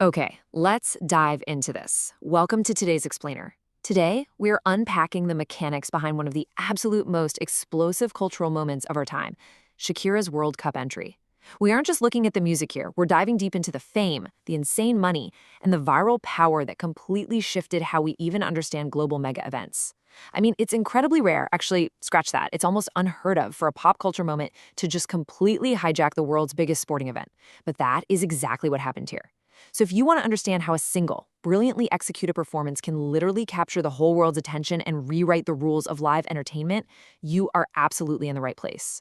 Okay, let's dive into this. Welcome to today's explainer. Today, we're unpacking the mechanics behind one of the absolute most explosive cultural moments of our time, Shakira's World Cup entry. We aren't just looking at the music here, we're diving deep into the fame, the insane money, and the viral power that completely shifted how we even understand global mega events. I mean, it's incredibly rare, actually, scratch that, it's almost unheard of for a pop culture moment to just completely hijack the world's biggest sporting event. But that is exactly what happened here. So if you want to understand how a single, brilliantly executed performance can literally capture the whole world's attention and rewrite the rules of live entertainment, you are absolutely in the right place.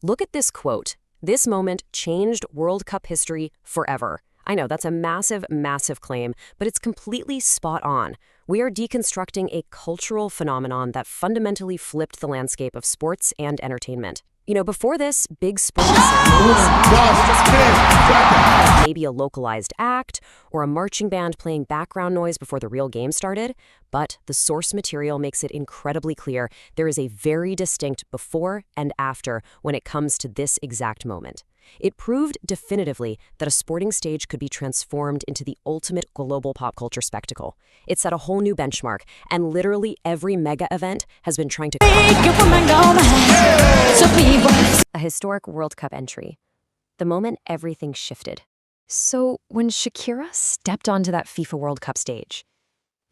Look at this quote. This moment changed World Cup history forever. I know that's a massive, massive claim, but it's completely spot on. We are deconstructing a cultural phenomenon that fundamentally flipped the landscape of sports and entertainment. Before this, big sporting ceremonies maybe a localized act or a marching band playing background noise before the real game started, but the source material makes it incredibly clear there is a very distinct before and after when it comes to this exact moment. It proved definitively that a sporting stage could be transformed into the ultimate global pop culture spectacle. It set a whole new benchmark, and literally every mega event has been trying to a historic World Cup entry. The moment everything shifted. So when Shakira stepped onto that FIFA World Cup stage,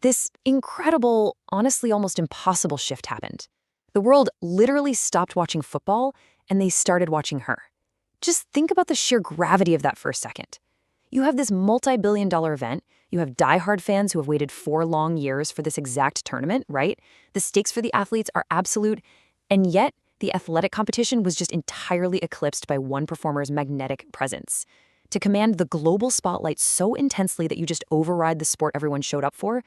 this incredible, honestly almost impossible shift happened. The world literally stopped watching football, and they started watching her. Just think about the sheer gravity of that for a second. You have this multi-billion-dollar event, you have diehard fans who have waited 4 long years for this exact tournament, right? The stakes for the athletes are absolute, and yet the athletic competition was just entirely eclipsed by one performer's magnetic presence. To command the global spotlight so intensely that you just override the sport everyone showed up for,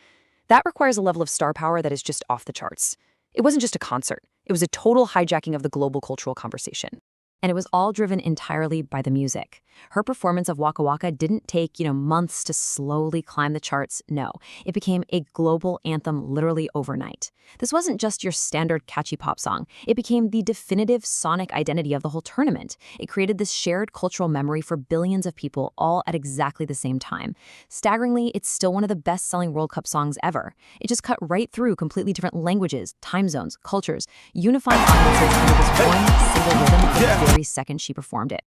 that requires a level of star power that is just off the charts. It wasn't just a concert, it was a total hijacking of the global cultural conversation. And it was all driven entirely by the music. Her performance of Waka Waka didn't take, months to slowly climb the charts. No, it became a global anthem literally overnight. This wasn't just your standard catchy pop song. It became the definitive sonic identity of the whole tournament. It created this shared cultural memory for billions of people all at exactly the same time. Staggeringly, it's still one of the best-selling World Cup songs ever. It just cut right through completely different languages, time zones, cultures, unifying audiences under this one single rhythm the very second she performed it.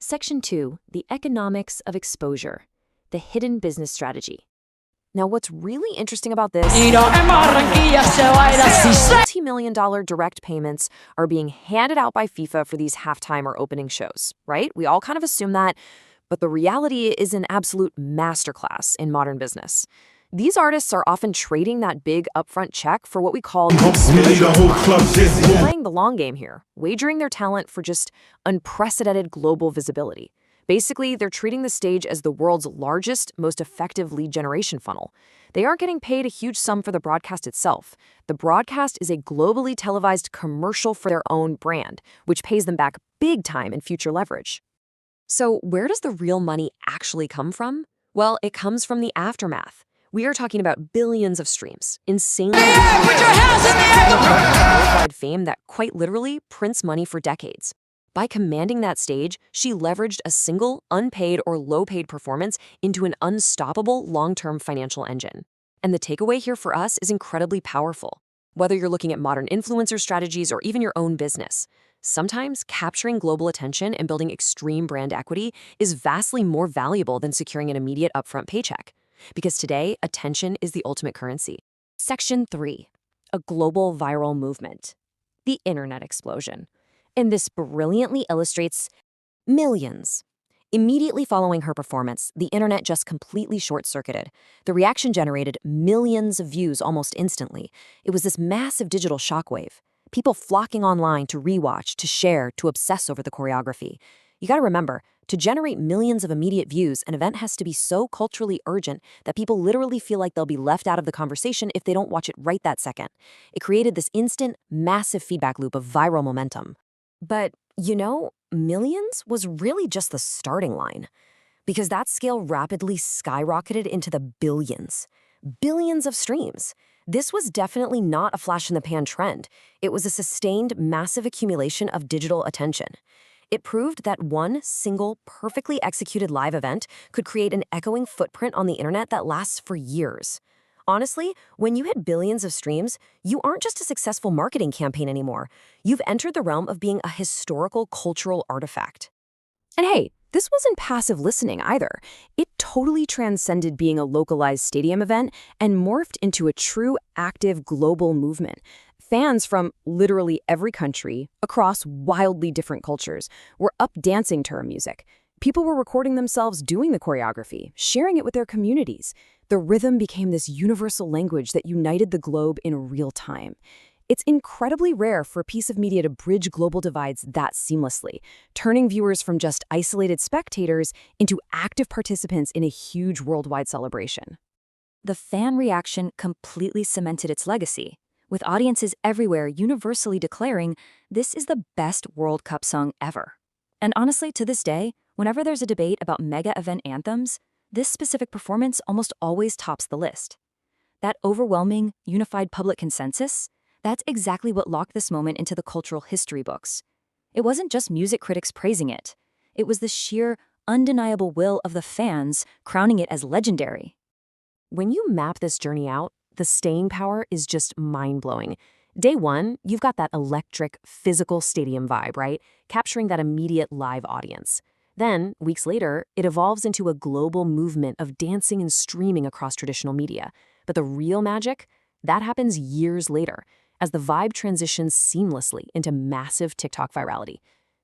Section 2, the economics of exposure, the hidden business strategy. Now, what's really interesting about this multi-million-dollar direct payments are being handed out by FIFA for these halftime or opening shows, right? We all kind of assume that, but the reality is an absolute masterclass in modern business. These artists are often trading that big upfront check for what we call playing the long game here, wagering their talent for just unprecedented global visibility. Basically, they're treating the stage as the world's largest, most effective lead generation funnel. They aren't getting paid a huge sum for the broadcast itself. The broadcast is a globally televised commercial for their own brand, which pays them back big time in future leverage. So where does the real money actually come from? Well, it comes from the aftermath. We are talking about billions of streams, insanely worldwide fame that quite literally prints money for decades. By commanding that stage, she leveraged a single, unpaid or low-paid performance into an unstoppable long-term financial engine. And the takeaway here for us is incredibly powerful. Whether you're looking at modern influencer strategies or even your own business, sometimes capturing global attention and building extreme brand equity is vastly more valuable than securing an immediate upfront paycheck. Because today, attention is the ultimate currency. Section 3, a global viral movement, the internet explosion. And this brilliantly illustrates millions. Immediately following her performance, the internet just completely short-circuited. The reaction generated millions of views almost instantly. It was this massive digital shockwave. People flocking online to rewatch, to share, to obsess over the choreography. You gotta remember, to generate millions of immediate views, an event has to be so culturally urgent that people literally feel like they'll be left out of the conversation if they don't watch it right that second. It created this instant, massive feedback loop of viral momentum. But, millions was really just the starting line, because that scale rapidly skyrocketed into the billions. Billions of streams. This was definitely not a flash-in-the-pan trend. It was a sustained, massive accumulation of digital attention. It proved that one single, perfectly executed live event could create an echoing footprint on the internet that lasts for years. Honestly, when you hit billions of streams, you aren't just a successful marketing campaign anymore. You've entered the realm of being a historical cultural artifact. And hey, this wasn't passive listening either. It totally transcended being a localized stadium event and morphed into a true active global movement. Fans from literally every country, across wildly different cultures, were up dancing to her music. People were recording themselves doing the choreography, sharing it with their communities. The rhythm became this universal language that united the globe in real time. It's incredibly rare for a piece of media to bridge global divides that seamlessly, turning viewers from just isolated spectators into active participants in a huge worldwide celebration. The fan reaction completely cemented its legacy, with audiences everywhere universally declaring this is the best World Cup song ever. And honestly, to this day, whenever there's a debate about mega event anthems, this specific performance almost always tops the list. That overwhelming, unified public consensus, that's exactly what locked this moment into the cultural history books. It wasn't just music critics praising it. It was the sheer, undeniable will of the fans crowning it as legendary. When you map this journey out, the staying power is just mind-blowing. Day one, you've got that electric, physical stadium vibe, right? Capturing that immediate live audience. Then, weeks later, it evolves into a global movement of dancing and streaming across traditional media. But the real magic? That happens years later, as the vibe transitions seamlessly into massive TikTok virality.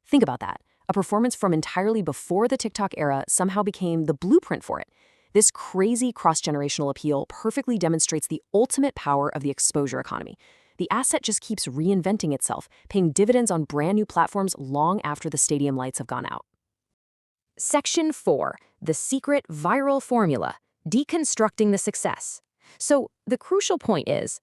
Think about that. A performance from entirely before the TikTok era somehow became the blueprint for it. This crazy cross-generational appeal perfectly demonstrates the ultimate power of the exposure economy. The asset just keeps reinventing itself, paying dividends on brand new platforms long after the stadium lights have gone out. Section 4. The secret viral formula. Deconstructing the success. So, the crucial point is,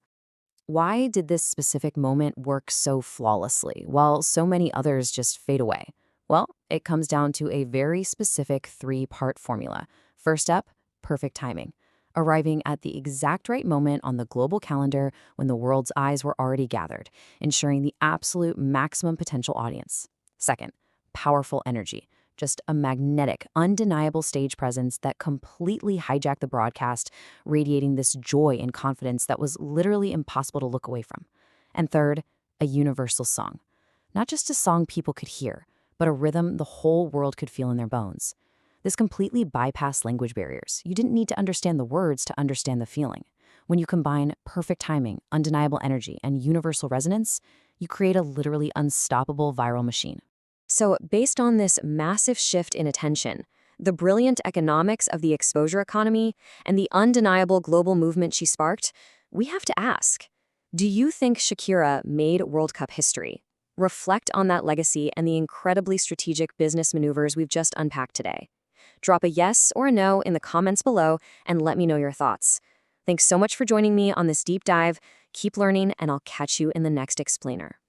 why did this specific moment work so flawlessly, while so many others just fade away? Well, it comes down to a very specific three-part formula. First up, perfect timing. Arriving at the exact right moment on the global calendar when the world's eyes were already gathered, ensuring the absolute maximum potential audience. Second, powerful energy. Just a magnetic, undeniable stage presence that completely hijacked the broadcast, radiating this joy and confidence that was literally impossible to look away from. And third, a universal song. Not just a song people could hear, but a rhythm the whole world could feel in their bones. This completely bypassed language barriers. You didn't need to understand the words to understand the feeling. When you combine perfect timing, undeniable energy, and universal resonance, you create a literally unstoppable viral machine. So, based on this massive shift in attention, the brilliant economics of the exposure economy, and the undeniable global movement she sparked, we have to ask, do you think Shakira made World Cup history? Reflect on that legacy and the incredibly strategic business maneuvers we've just unpacked today. Drop a yes or a no in the comments below and let me know your thoughts. Thanks so much for joining me on this deep dive. Keep learning, and I'll catch you in the next explainer.